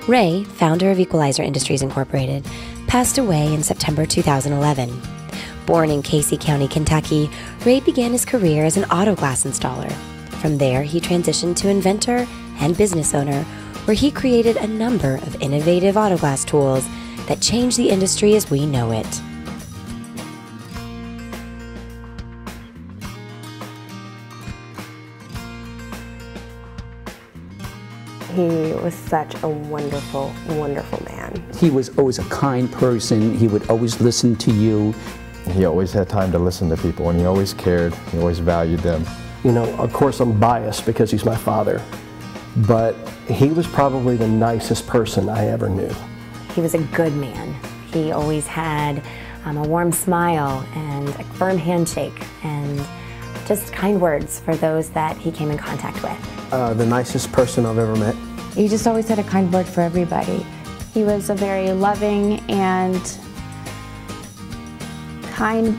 Ray, founder of Equalizer Industries Incorporated, passed away in September 2011. Born in Casey County, Kentucky, Ray began his career as an auto glass installer. From there, he transitioned to inventor and business owner, where he created a number of innovative auto glass tools that changed the industry as we know it. He was such a wonderful, wonderful man. He was always a kind person. He would always listen to you. He always had time to listen to people, and he always cared. He always valued them. You know, of course I'm biased because he's my father, but he was probably the nicest person I ever knew. He was a good man. He always had a warm smile and a firm handshake and just kind words for those that he came in contact with. The nicest person I've ever met. He just always had a kind word for everybody. He was a very loving and kind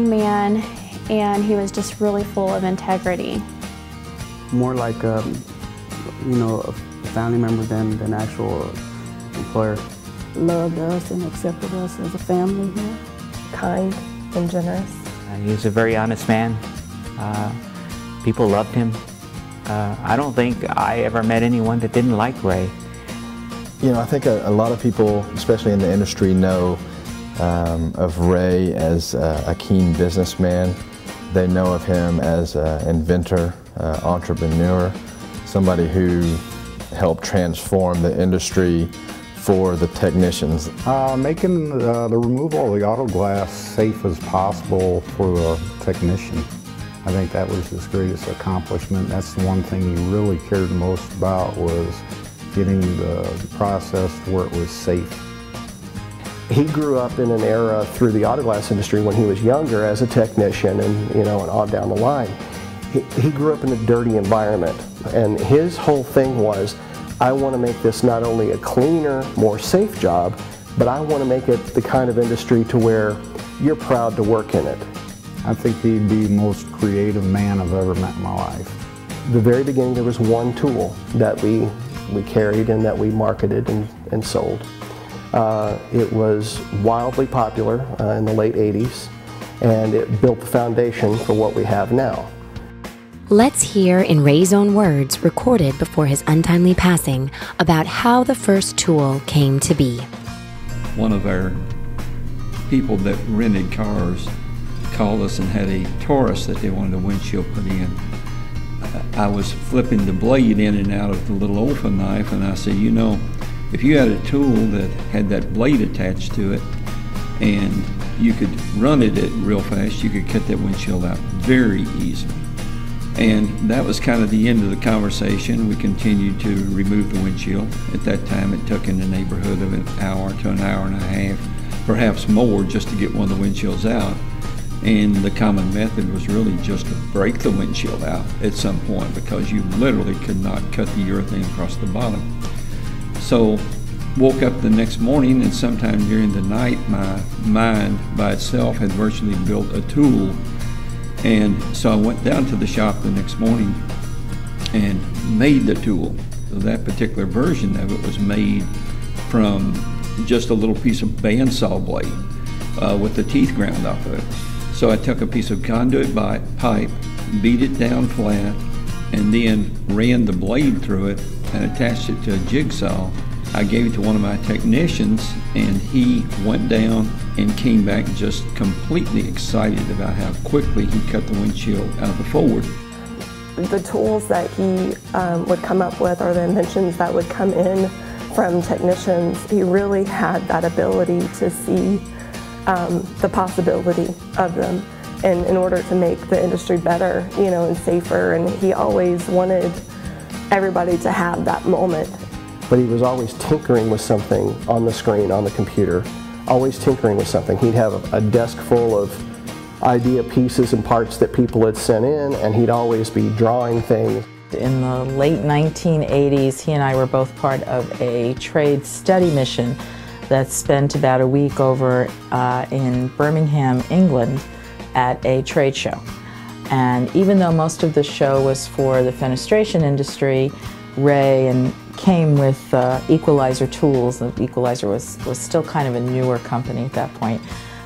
man, and he was just really full of integrity. More like a family member than an actual employer. Loved us and accepted us as a family here. Kind and generous. He was a very honest man. People loved him. I don't think I ever met anyone that didn't like Ray. You know, I think a lot of people, especially in the industry, know of Ray as a keen businessman. They know of him as an inventor, entrepreneur, somebody who helped transform the industry for the technicians. Making the removal of the auto glass safe as possible for the technician. I think that was his greatest accomplishment. That's the one thing he really cared most about, was getting the process to where it was safe. He grew up in an era through the auto glass industry when he was younger as a technician and on down the line. He grew up in a dirty environment, and his whole thing was, I want to make this not only a cleaner, more safe job, but I want to make it the kind of industry to where you're proud to work in it. I think he'd be the most creative man I've ever met in my life. The very beginning, there was one tool that we carried and that we marketed and sold. It was wildly popular in the late 80s, and it built the foundation for what we have now. Let's hear in Ray's own words, recorded before his untimely passing, about how the first tool came to be. One of our people that rented cars called us and had a Taurus that they wanted a windshield put in. I was flipping the blade in and out of the little Olfa knife, and I said, you know, if you had a tool that had that blade attached to it and you could run it real fast, you could cut that windshield out very easily. And that was kind of the end of the conversation. We continued to remove the windshield. At that time, it took in the neighborhood of an hour to an hour and a half, perhaps more, just to get one of the windshields out. And the common method was really just to break the windshield out at some point, because you literally could not cut the urethane across the bottom. So woke up the next morning, and sometime during the night, my mind by itself had virtually built a tool. And so I went down to the shop the next morning and made the tool. So that particular version of it was made from just a little piece of bandsaw blade with the teeth ground off of it. So I took a piece of conduit pipe, beat it down flat, and then ran the blade through it and attached it to a jigsaw. I gave it to one of my technicians, and he went down and came back just completely excited about how quickly he cut the windshield out of the forward. The tools that he would come up with, or the inventions that would come in from technicians, he really had that ability to see the possibility of them, and in order to make the industry better, and safer. And he always wanted everybody to have that moment. But he was always tinkering with something on the screen, on the computer, always tinkering with something. He'd have a desk full of idea pieces and parts that people had sent in, and he'd always be drawing things. In the late 1980s, he and I were both part of a trade study mission that spent about a week over in Birmingham, England, at a trade show. And even though most of the show was for the fenestration industry, Ray and came with Equalizer tools. The Equalizer was still kind of a newer company at that point.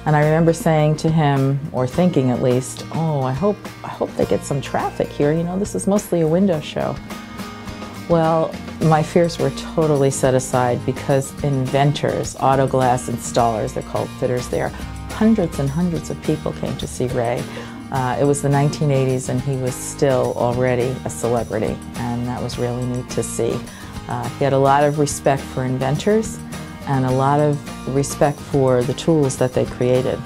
And I remember saying to him, or thinking at least, oh, I hope they get some traffic here. You know, this is mostly a window show. Well, my fears were totally set aside because inventors, auto glass installers, they're called fitters there, hundreds and hundreds of people came to see Ray. It was the 1980s and he was still already a celebrity, and that was really neat to see. He had a lot of respect for inventors and a lot of respect for the tools that they created.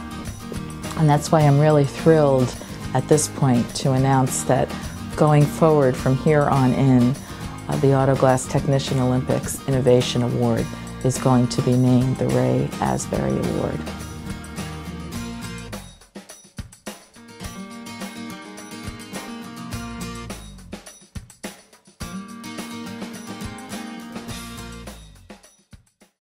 And that's why I'm really thrilled at this point to announce that going forward from here on in, the Auto Glass Technician Olympics Innovation Award is going to be named the Ray Asbery Award.